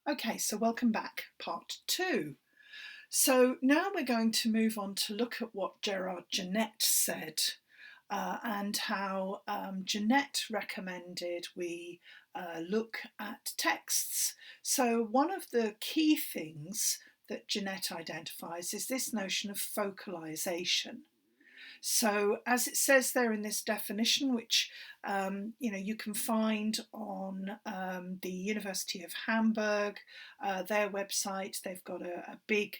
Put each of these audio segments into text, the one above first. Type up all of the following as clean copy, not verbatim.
Okay, so welcome back, part two. So now we're going to move on to look at what Gerard Genette said and how Genette recommended we look at texts. So one of the key things that Genette identifies is this notion of focalization. So, as it says there in this definition, which you can find on the University of Hamburg, their website, they've got a big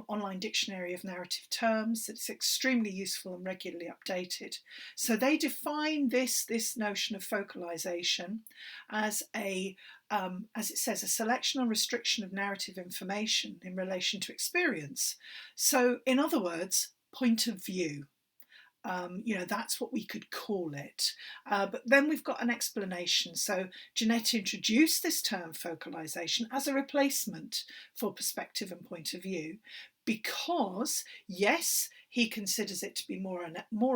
online dictionary of narrative terms that's extremely useful and regularly updated. So they define this notion of focalization as as it says, a selection or restriction of narrative information in relation to experience. So, in other words, point of view. That's what we could call it. But then we've got an explanation. So Genette introduced this term focalization as a replacement for perspective and point of view because, yes, he considers it to be more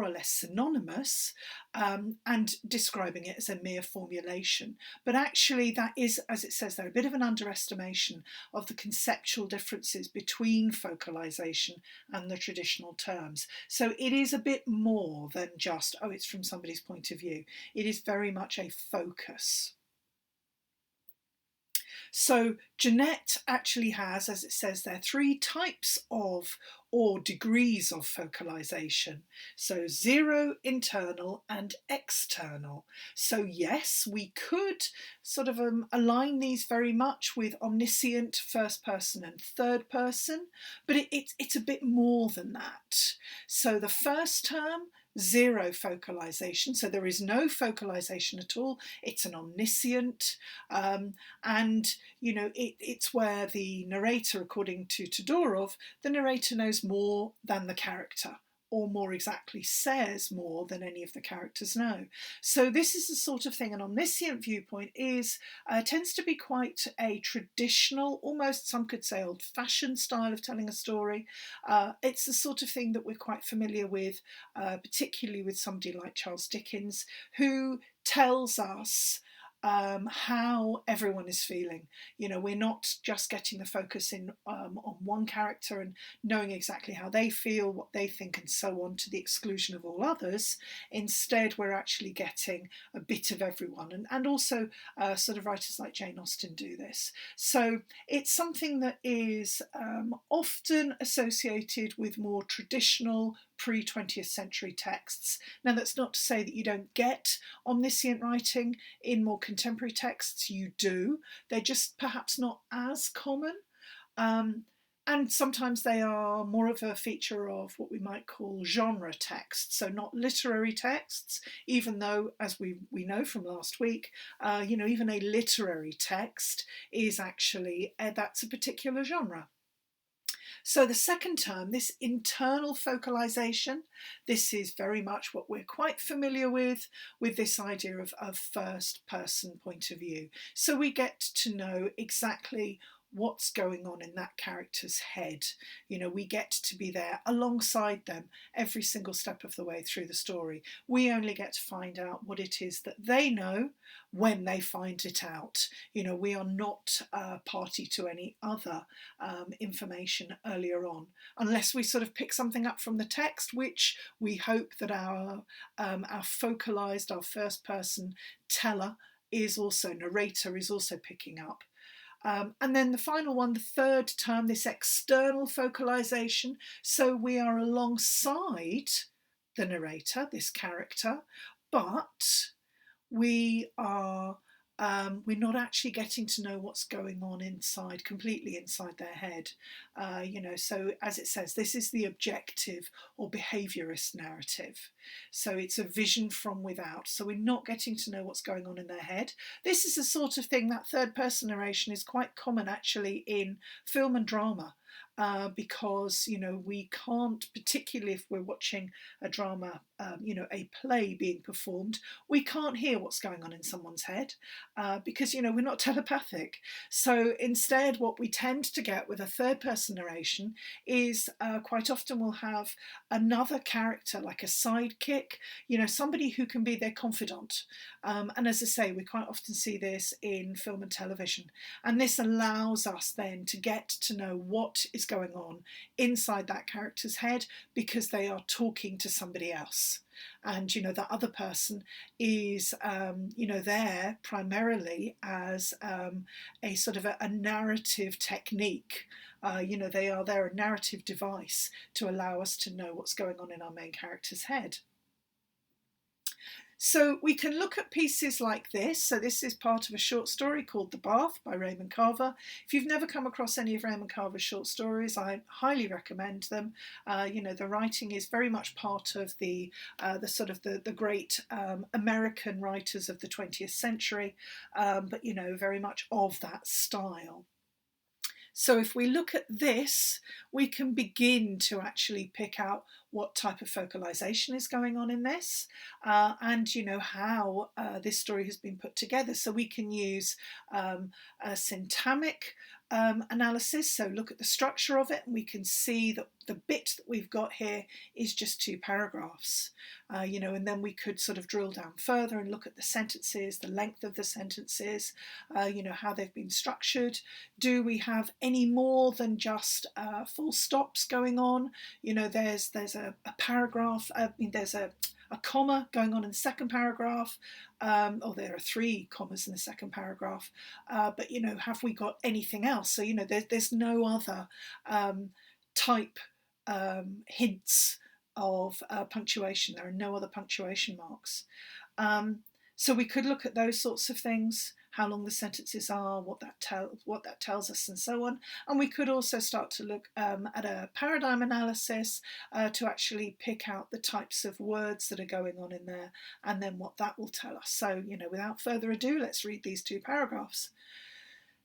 or less synonymous and describing it as a mere formulation. But actually, that is, as it says there, a bit of an underestimation of the conceptual differences between focalization and the traditional terms. So it is a bit more than just, oh, it's from somebody's point of view. It is very much a focus. So Genette actually has, as it says there, three types of or degrees of focalization. So zero, internal, and external. So yes, we could sort of align these very much with omniscient, first person and third person, but it's a bit more than that. So the first term, zero focalization, so there is no focalization at all. It's an omniscient, and it's where the narrator, according to Todorov, the narrator knows more than the character, or more exactly says more than any of the characters know. So this is the sort of thing an omniscient viewpoint tends to be quite a traditional, almost some could say old-fashioned style of telling a story. It's the sort of thing that we're quite familiar with, particularly with somebody like Charles Dickens, who tells us how everyone is feeling. We're not just getting the focus in on one character and knowing exactly how they feel, what they think, and so on, to the exclusion of all others. Instead, we're actually getting a bit of everyone, and also sort of writers like Jane Austen do this. So it's something that is often associated with more traditional pre-20th century texts. Now, that's not to say that you don't get omniscient writing in more contemporary texts. You do. They're just perhaps not as common. And sometimes they are more of a feature of what we might call genre texts, so not literary texts, even though, as we know from last week, even a literary text is actually, that's a particular genre. So the second term, this internal focalization, this is very much what we're quite familiar with this idea of first person point of view. So we get to know exactly what's going on in that character's head. We get to be there alongside them every single step of the way through the story. We only get to find out what it is that they know when they find it out. We are not party to any other information earlier on, unless we sort of pick something up from the text, which we hope that our focalized, our first person teller narrator is also picking up. And then the final one, the third term, this external focalization. So we are alongside the narrator, this character, but we're not actually getting to know what's going on completely inside their head. So as it says, this is the objective or behaviourist narrative. So it's a vision from without. So we're not getting to know what's going on in their head. This is the sort of thing, that third person narration is quite common actually in film and drama. because, we can't, particularly if we're watching a drama, a play being performed, we can't hear what's going on in someone's head because, we're not telepathic. So instead, what we tend to get with a third person narration is quite often we'll have another character, like a sidekick, somebody who can be their confidant. And as I say, we quite often see this in film and television. And this allows us then to get to know what is going on inside that character's head because they are talking to somebody else. And, that other person is, there primarily as a sort of a narrative technique. They are there, a narrative device to allow us to know what's going on in our main character's head. So we can look at pieces like this. So this is part of a short story called The Bath by Raymond Carver. If you've never come across any of Raymond Carver's short stories, I highly recommend them. The writing is very much part of the sort of the great American writers of the 20th century, but very much of that style. So if we look at this, we can begin to actually pick out what type of focalization is going on in this and how this story has been put together. So we can use a syntagmic analysis, so look at the structure of it, and we can see that the bit that we've got here is just 2 paragraphs, and then we could sort of drill down further and look at the sentences, the length of the sentences, how they've been structured. Do we have any more than just full stops going on? There's a paragraph, there's a comma going on in the second paragraph, or there are 3 commas in the second paragraph, but have we got anything else? So there's no other type hints of punctuation. There are no other punctuation marks. So we could look at those sorts of things, how long the sentences are, what that tells us, and so on. And we could also start to look at a paradigm analysis to actually pick out the types of words that are going on in there, and then what that will tell us. So, without further ado, let's read these 2 paragraphs.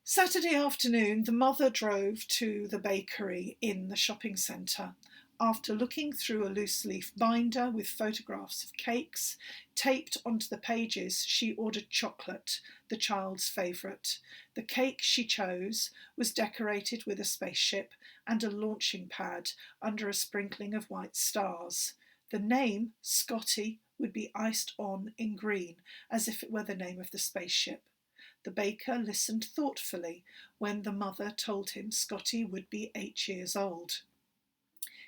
Saturday afternoon, the mother drove to the bakery in the shopping centre. After looking through a loose-leaf binder with photographs of cakes taped onto the pages, she ordered chocolate, the child's favourite. The cake she chose was decorated with a spaceship and a launching pad under a sprinkling of white stars. The name, Scotty, would be iced on in green, as if it were the name of the spaceship. The baker listened thoughtfully when the mother told him Scotty would be 8 years old.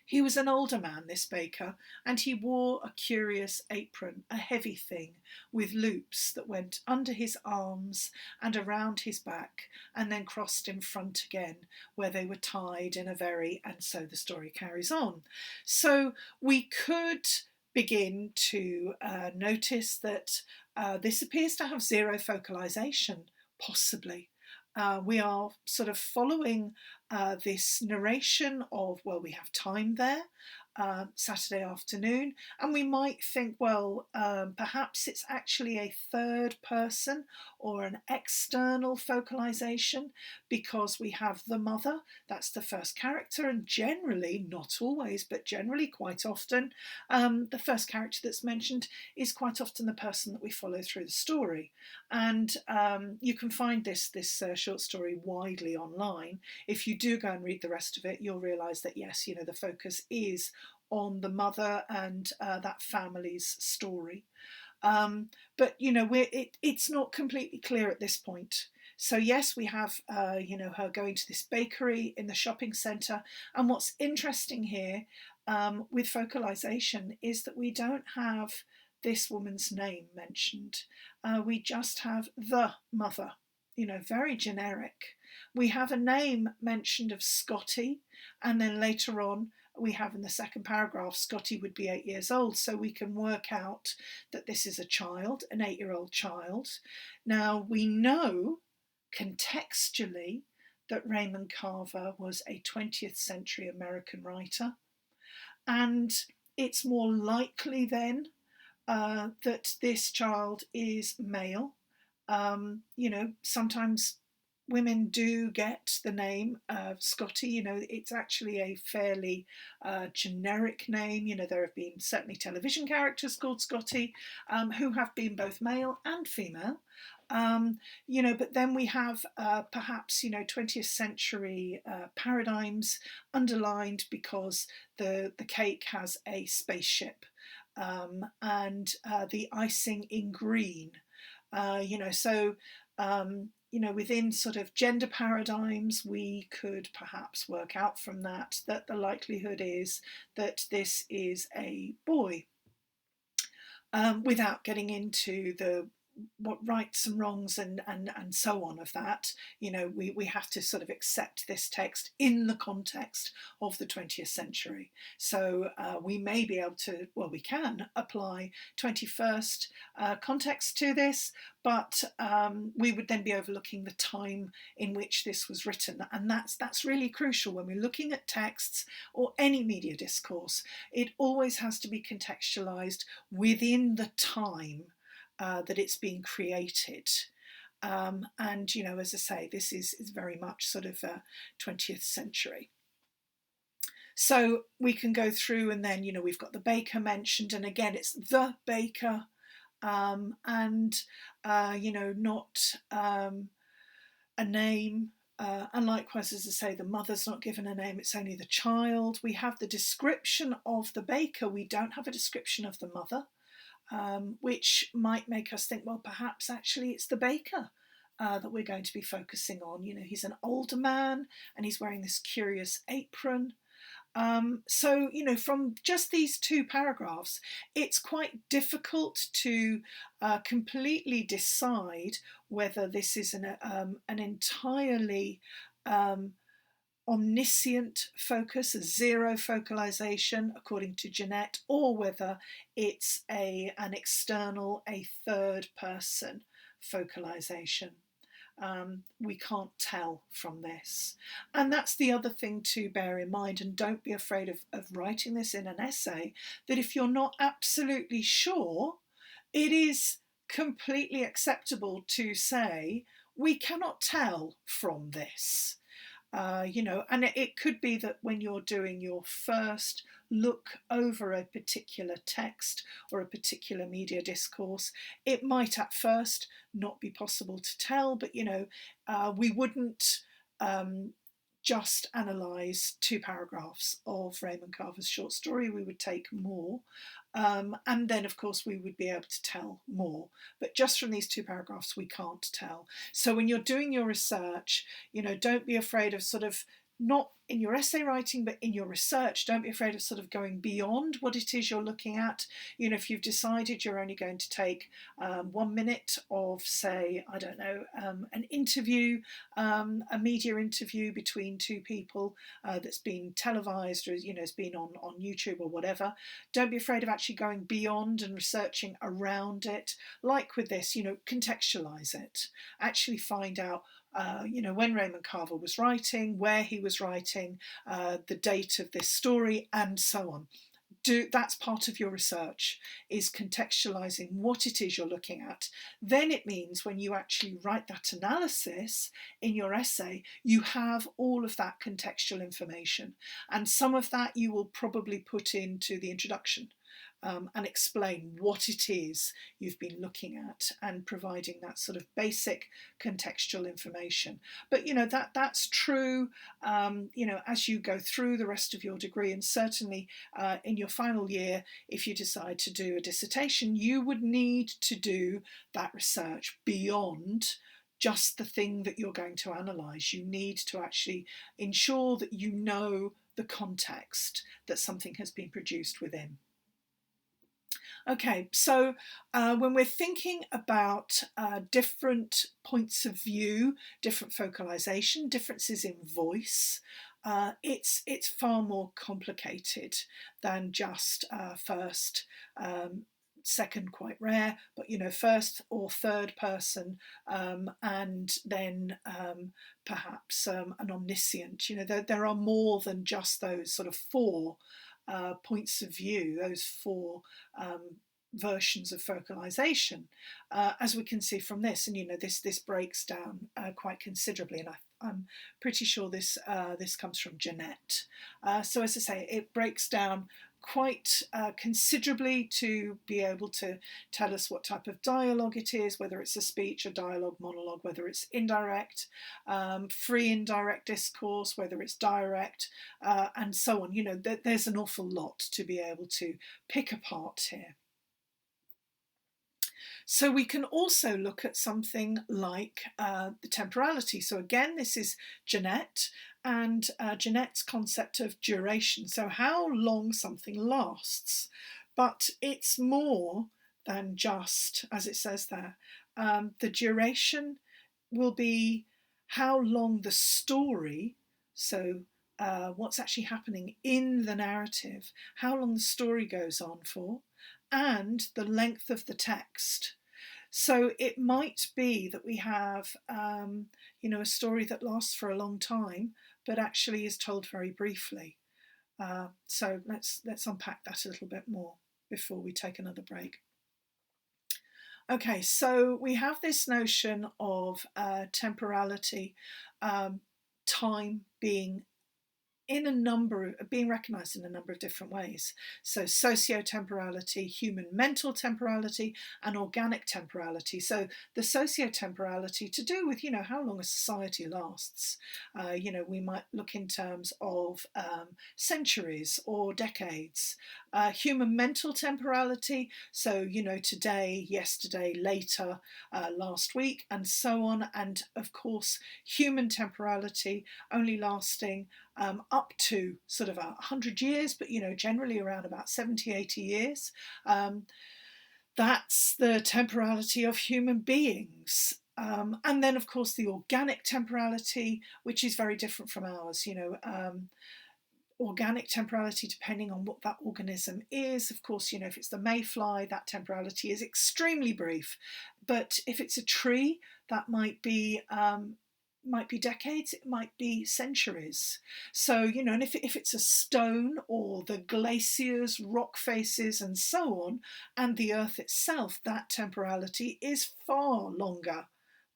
He was an older man, this baker, and he wore a curious apron, a heavy thing, with loops that went under his arms and around his back, and then crossed in front again, where they were tied in a very, and so the story carries on. So we could begin to notice that this appears to have 0 focalization, possibly. We are sort of following this narration of, well, we have time there, Saturday afternoon, and we might think, well, perhaps it's actually a third person or an external focalization because we have the mother, that's the first character, and generally, not always, but generally quite often, the first character that's mentioned is quite often the person that we follow through the story. And you can find this short story widely online. If you do go and read the rest of it, you'll realise that yes, the focus is on the mother and that family's story. But it's not completely clear at this point. So yes, we have her going to this bakery in the shopping centre, and what's interesting here with focalization is that we don't have this woman's name mentioned. We just have the mother, very generic. We have a name mentioned of Scotty, and then later on we have in the second paragraph, Scotty would be 8 years old, so we can work out that this is a child, an 8-year-old child. Now, we know contextually that Raymond Carver was a 20th century American writer, and it's more likely then that this child is male. Sometimes women do get the name of Scotty. It's actually a fairly generic name. There have been certainly television characters called Scotty who have been both male and female. But then we have perhaps 20th century paradigms underlined because the cake has a spaceship and the icing in green. So within sort of gender paradigms, we could perhaps work out from that the likelihood is that this is a boy, without getting into the what rights and wrongs and so on of that. We have to sort of accept this text in the context of the 20th century. So we may be able to, well, we can apply 21st context to this, but we would then be overlooking the time in which this was written, and that's really crucial when we're looking at texts or any media discourse. It always has to be contextualized within the time that it's being created. And, as I say, this is very much sort of 20th century. So we can go through, and then, we've got the baker mentioned, and again, it's the baker, and, not a name. And likewise, as I say, the mother's not given a name, it's only the child. We have the description of the baker, we don't have a description of the mother. Which might make us think, well, perhaps actually it's the baker that we're going to be focusing on. He's an older man and he's wearing this curious apron. So, from just these two paragraphs, it's quite difficult to completely decide whether this is an entirely omniscient focus, a zero focalization, according to Jeanette, or whether it's an external, a third person focalization. We can't tell from this. And that's the other thing to bear in mind, and don't be afraid of writing this in an essay, that if you're not absolutely sure, it is completely acceptable to say, we cannot tell from this. And it could be that when you're doing your first look over a particular text or a particular media discourse, it might at first not be possible to tell, but we wouldn't just analyse 2 paragraphs of Raymond Carver's short story. We would take more, and then of course we would be able to tell more, but just from these 2 paragraphs we can't tell. So when you're doing your research, don't be afraid of sort of, not in your essay writing, but in your research, don't be afraid of sort of going beyond what it is you're looking at. If you've decided you're only going to take 1 minute of, say, I don't know, an interview, a media interview between 2 people that's been televised, or it's been on YouTube or whatever, don't be afraid of actually going beyond and researching around it. Like with this, contextualize it. Actually find out when Raymond Carver was writing, where he was writing, the date of this story, and so on. That's part of your research, is contextualizing what it is you're looking at. Then it means when you actually write that analysis in your essay, you have all of that contextual information, and some of that you will probably put into the introduction. And explain what it is you've been looking at, and providing that sort of basic contextual information. But that's true as you go through the rest of your degree, and certainly in your final year, if you decide to do a dissertation, you would need to do that research beyond just the thing that you're going to analyse. You need to actually ensure that you know the context that something has been produced within. Okay, so when we're thinking about different points of view, different focalization, differences in voice, it's far more complicated than just first, second, quite rare, but first or third person, and then perhaps an omniscient. There are more than just those sort of 4 points of view, those 4 versions of focalization, as we can see from this. And this breaks down quite considerably, and I'm pretty sure this comes from Jeanette. So as I say, it breaks down quite considerably to be able to tell us what type of dialogue it is, whether it's a speech, a dialogue, monologue, whether it's indirect, free indirect discourse, whether it's direct, and so on. There's an awful lot to be able to pick apart here. So we can also look at something like the temporality. So again, this is Jeanette and Jeanette's concept of duration. So how long something lasts. But it's more than just, as it says there, the duration will be how long the story, so what's actually happening in the narrative, how long the story goes on for, and the length of the text. So it might be that we have, a story that lasts for a long time, but actually is told very briefly. So let's unpack that a little bit more before we take another break. Okay, so we have this notion of temporality, time being being recognized in a number of different ways. So sociotemporality, human mental temporality, and organic temporality. So the sociotemporality to do with, how long a society lasts. We might look in terms of centuries or decades. Human mental temporality, so, today, yesterday, later, last week, and so on. And of course, human temporality only lasting up to sort of 100 years, but generally around about 70, 80 years. That's the temporality of human beings. And then, of course, the organic temporality, which is very different from ours. Organic temporality, depending on what that organism is. Of course, if it's the mayfly, that temporality is extremely brief. But if it's a tree, that might be decades, it might be centuries. So, and if it's a stone or the glaciers, rock faces, and so on, and the earth itself, that temporality is far longer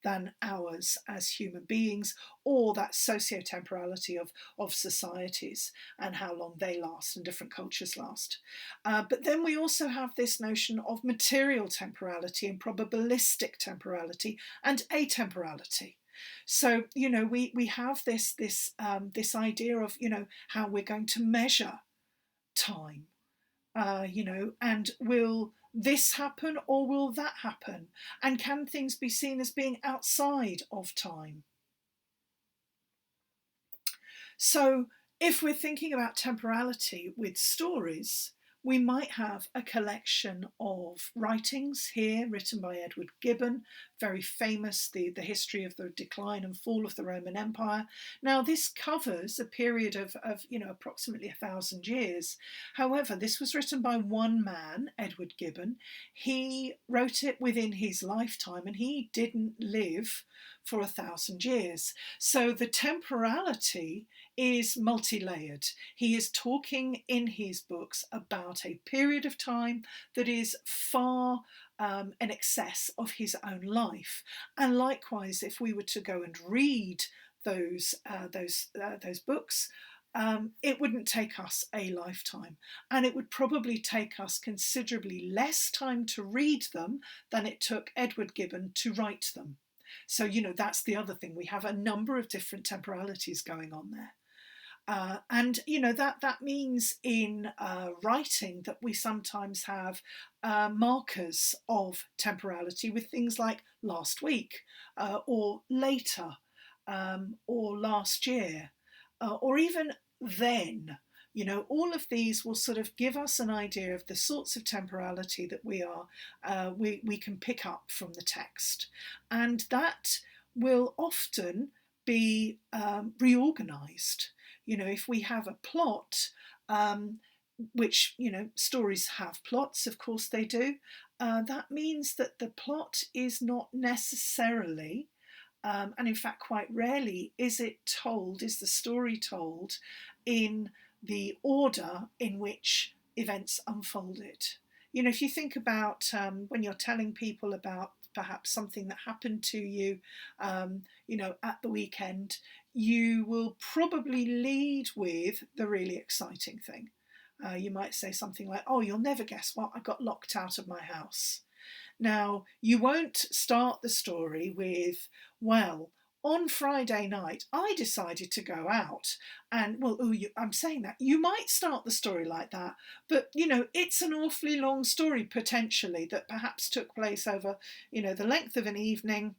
than ours as human beings, or that sociotemporality of societies and how long they last and different cultures last. But then we also have this notion of material temporality and probabilistic temporality and atemporality. So we have this idea of how we're going to measure time, and will this happen or will that happen, and can things be seen as being outside of time? So if we're thinking about temporality with stories, we might have a collection of writings here written by Edward Gibbon, very famous, the history of the decline and fall of the Roman Empire. Now, this covers a period of approximately 1,000 years. However, this was written by one man, Edward Gibbon. He wrote it within his lifetime, and he didn't live for 1,000 years. So the temporality is multi-layered. He is talking in his books about a period of time that is far in excess of his own life. And likewise, if we were to go and read those books, it wouldn't take us a lifetime, and it would probably take us considerably less time to read them than it took Edward Gibbon to write them. So, that's the other thing. We have a number of different temporalities going on there. And that means in writing that we sometimes have markers of temporality with things like last week, or later, or last year, or even then. All of these will sort of give us an idea of the sorts of temporality that we can pick up from the text, and that will often be reorganized. If we have a plot, which, stories have plots, of course they do, that means that the plot is not necessarily, and in fact quite rarely, is the story told in the order in which events unfolded. if you think about when you're telling people about perhaps something that happened to you, at the weekend, you will probably lead with the really exciting thing. You might say something like, "Oh, you'll never guess what, I got locked out of my house." Now, you won't start the story with, "Well, on Friday night, I decided to go out and," well, I'm saying that. You might start the story like that, but, it's an awfully long story potentially that perhaps took place over, the length of an evening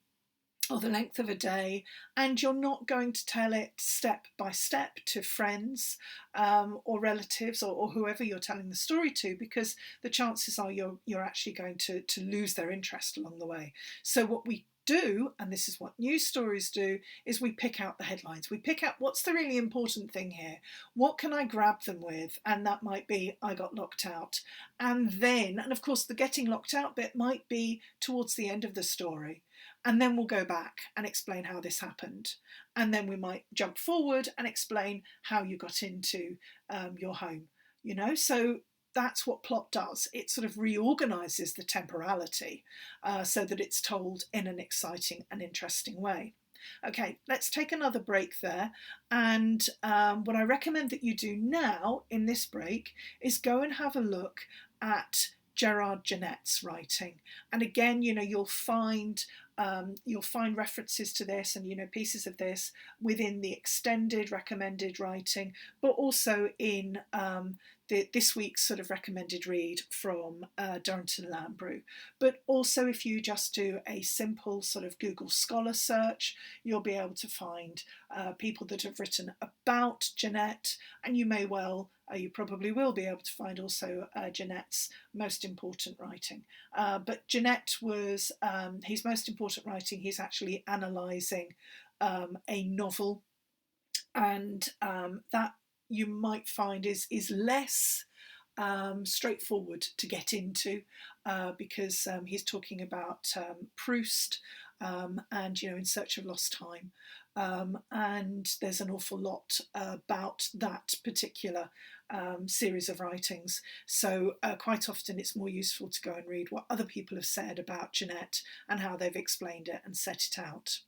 or the length of a day, and you're not going to tell it step by step to friends or relatives or whoever you're telling the story to, because the chances are you're actually going to lose their interest along the way. So what we do, and this is what news stories do, is we pick out the headlines. We pick out what's the really important thing here. What can I grab them with? And that might be, "I got locked out." And of course, the getting locked out bit might be towards the end of the story. And then we'll go back and explain how this happened. And then we might jump forward and explain how you got into your home. So that's what plot does. It sort of reorganizes the temporality so that it's told in an exciting and interesting way. Okay, let's take another break there. And what I recommend that you do now in this break is go and have a look at Gerard Genette's writing. And again, you'll find references to this and pieces of this within the extended recommended writing, but also in this week's sort of recommended read from Durrington Lambrew. But also, if you just do a simple sort of Google Scholar search, you'll be able to find people that have written about Genette, and you probably will be able to find also Genette's most important writing. But Genette was his most important writing. He's actually analysing a novel, and that you might find is less straightforward to get into because he's talking about Proust and In Search of Lost Time. And there's an awful lot about that particular series of writings. So quite often it's more useful to go and read what other people have said about Genette and how they've explained it and set it out.